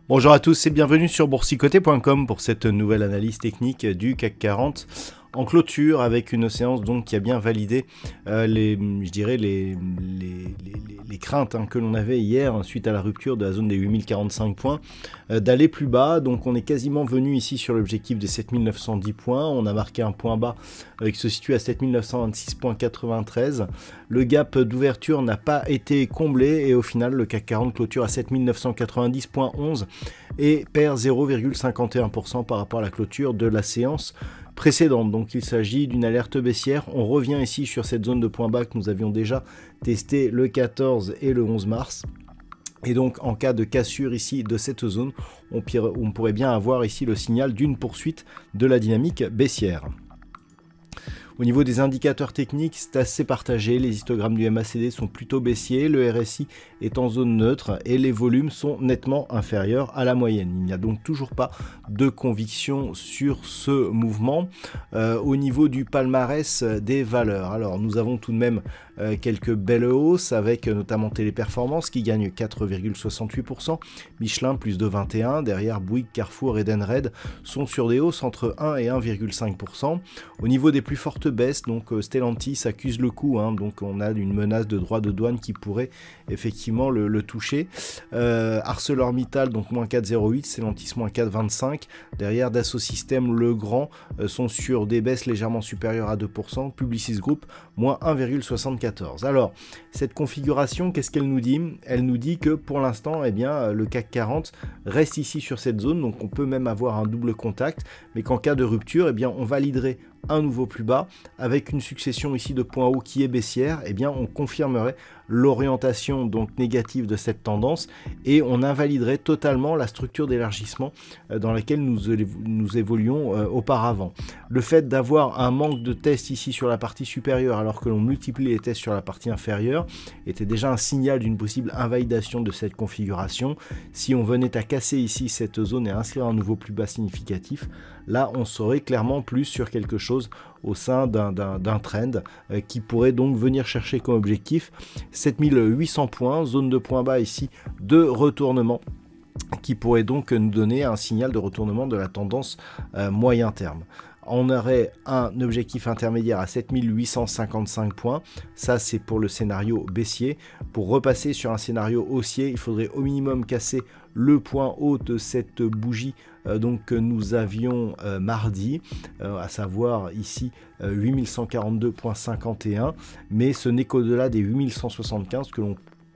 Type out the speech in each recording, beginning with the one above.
Bonjour à tous et bienvenue sur boursicoté.com pour cette nouvelle analyse technique du CAC 40 en clôture avec une séance donc qui a bien validé les craintes que l'on avait hier suite à la rupture de la zone des 8045 points d'aller plus bas. Donc on est quasiment venu ici sur l'objectif des 7910 points. On a marqué un point bas qui se situe à 7926,93. Le gap d'ouverture n'a pas été comblé et au final le CAC 40 clôture à 7990,11 et perd 0,51% par rapport à la clôture de la séance précédente. Donc il s'agit d'une alerte baissière. On revient ici sur cette zone de point bas que nous avions déjà testé le 14 et le 11 mars. Et donc en cas de cassure ici de cette zone, on pourrait bien avoir ici le signal d'une poursuite de la dynamique baissière. Au niveau des indicateurs techniques, c'est assez partagé. Les histogrammes du MACD sont plutôt baissiers, le RSI est en zone neutre et les volumes sont nettement inférieurs à la moyenne. Il n'y a donc toujours pas de conviction sur ce mouvement. Au niveau du palmarès des valeurs, alors nous avons tout de même quelques belles hausses avec notamment Téléperformance qui gagne 4,68%, Michelin plus de 21%, derrière Bouygues, Carrefour et Edenred sont sur des hausses entre 1 et 1,5%. Au niveau des plus fortes baisses, donc Stellantis accuse le coup, donc on a une menace de droit de douane qui pourrait effectivement le toucher. ArcelorMittal donc moins 4,08, Stellantis moins 4,25, derrière Dassault Systèmes, Legrand sont sur des baisses légèrement supérieures à 2%, Publicis Group moins 1,74. Alors cette configuration, qu'est-ce qu'elle nous dit? Elle nous dit que pour l'instant le CAC 40 reste ici sur cette zone, donc on peut même avoir un double contact, mais qu'en cas de rupture on validerait un nouveau plus bas avec une succession ici de points hauts qui est baissière. On confirmerait l'orientation donc négative de cette tendance et on invaliderait totalement la structure d'élargissement dans laquelle nous évoluons auparavant. Le fait d'avoir un manque de tests ici sur la partie supérieure alors que l'on multiplie les tests sur la partie inférieure était déjà un signal d'une possible invalidation de cette configuration. Si on venait à casser ici cette zone et inscrire un nouveau plus bas significatif, là on serait clairement plus sur quelque chose au sein d'un trend qui pourrait donc venir chercher comme objectif 7800 points, zone de point bas ici de retournement qui pourrait donc nous donner un signal de retournement de la tendance moyen terme. On aurait un objectif intermédiaire à 7855 points, ça c'est pour le scénario baissier. Pour repasser sur un scénario haussier, il faudrait au minimum casser le point haut de cette bougie donc que nous avions mardi, à savoir ici 8142,51, mais ce n'est qu'au-delà des 8175 que l'on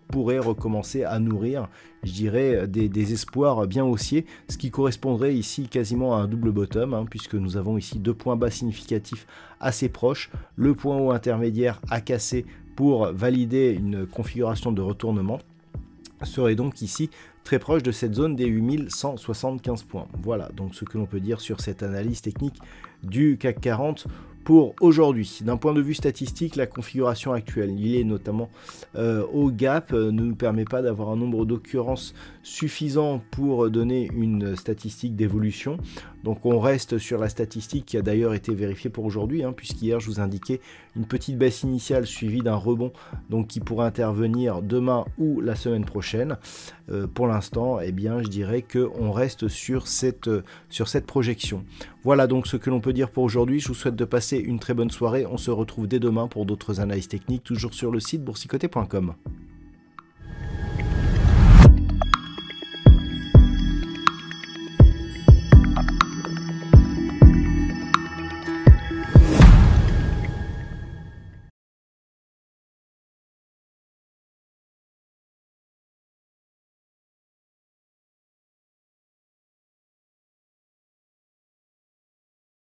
pourrait recommencer à nourrir, je dirais, des espoirs bien haussiers, ce qui correspondrait ici quasiment à un double bottom, puisque nous avons ici deux points bas significatifs assez proches, le point haut intermédiaire à casser pour valider une configuration de retournement, serait donc ici très proche de cette zone des 8175 points. Voilà donc ce que l'on peut dire sur cette analyse technique du CAC 40 pour aujourd'hui. D'un point de vue statistique, la configuration actuelle, liée notamment au gap, ne nous permet pas d'avoir un nombre d'occurrences suffisant pour donner une statistique d'évolution. Donc on reste sur la statistique qui a d'ailleurs été vérifiée pour aujourd'hui, puisqu'hier je vous indiquais une petite baisse initiale suivie d'un rebond donc qui pourrait intervenir demain ou la semaine prochaine. Pour l'instant, je dirais qu'on reste sur cette projection. Voilà donc ce que l'on peut dire pour aujourd'hui. Je vous souhaite de passer une très bonne soirée. On se retrouve dès demain pour d'autres analyses techniques, toujours sur le site boursicoté.com.